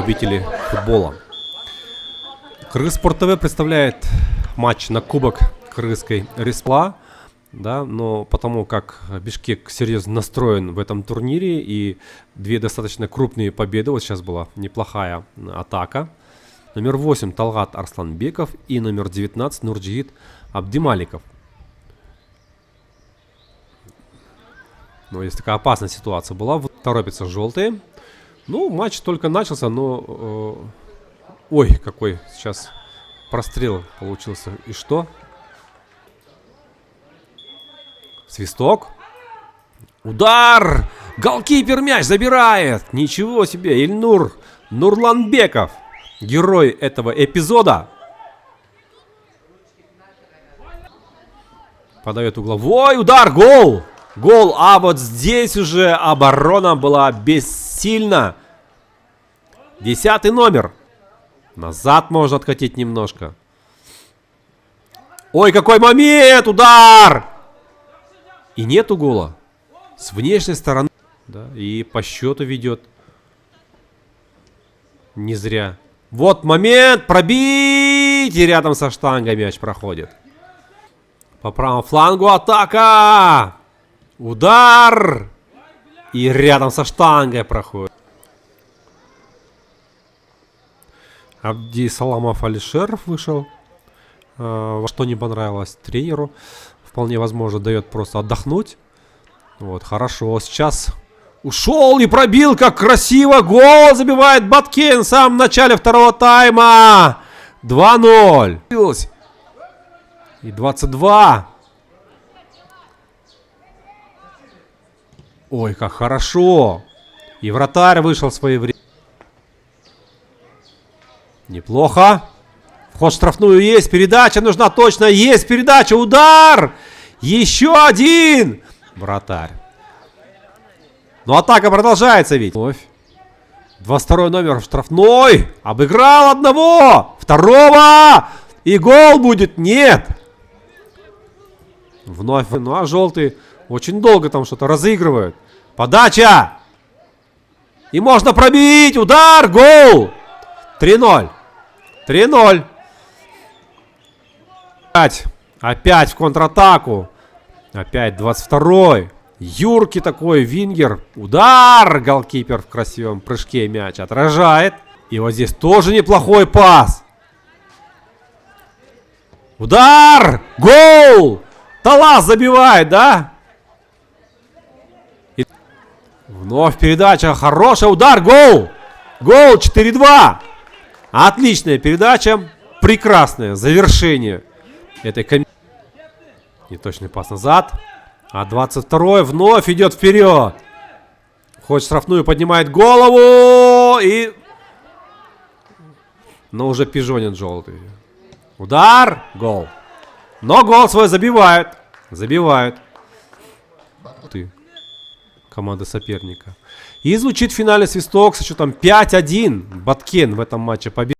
любители футбола. Кыргызспорт ТВ представляет матч на Кубок Кыргызской Респла. Да, но потому как Бишкек серьезно настроен в этом турнире и две достаточно крупные победы. Вот сейчас была неплохая атака. Номер 8 Талгат Арсланбеков и номер 19 Нурджигит Абдималиков. Но есть такая опасная ситуация была. Торопятся желтые. Ну, матч только начался, но... ой, какой сейчас прострел получился. И что? Свисток. Удар! Голкипер мяч забирает! Ничего себе! Ильнур Нурланбеков, герой этого эпизода. Подает угловой удар! Гол! Гол! А вот здесь уже оборона была бессильна. 10-й номер. Назад можно откатить немножко. Ой, какой момент! Удар! И нету гола. С внешней стороны. Да, и по счету ведет. Не зря. Вот момент. Пробить! И рядом со штангой мяч проходит. По правому флангу атака! Удар! И рядом со штангой проходит. Абди Саламов Алишеров вышел. Во что не понравилось тренеру. Вполне возможно, дает просто отдохнуть. Вот, хорошо. Сейчас ушел и пробил, как красиво. Гол забивает Баткин в самом начале второго тайма. 2-0. И 22. Ой, как хорошо. И вратарь вышел в свое время. Неплохо. Вход в штрафную есть. Передача нужна точно. Есть передача. Удар. Еще один. Вратарь. Но атака продолжается ведь. Вновь. 22-й номер в штрафной. Обыграл одного. Второго. И гол будет. Нет. Вновь. Ну а желтые очень долго там что-то разыгрывают. Подача. И можно пробить. Удар. Гол. 3-0. 3-0. Опять в контратаку. Опять 22-й. Юркий такой, вингер. Удар! Голкипер в красивом прыжке мяч отражает. И вот здесь тоже неплохой пас. Удар! Гол! Талас забивает, да? И вновь передача. Хороший удар. Гол! Гол 4-2. Отличная передача. Прекрасное завершение этой комбинации. Неточный пас назад. А 22-й вновь идет вперед. Входит в штрафную, поднимает голову. И... но уже пижонит желтый. Удар. Гол. Но гол свой забивают. Забивают. Ты. Команда соперника. И звучит финальный свисток со счетом 5-1. Баткен в этом матче победил.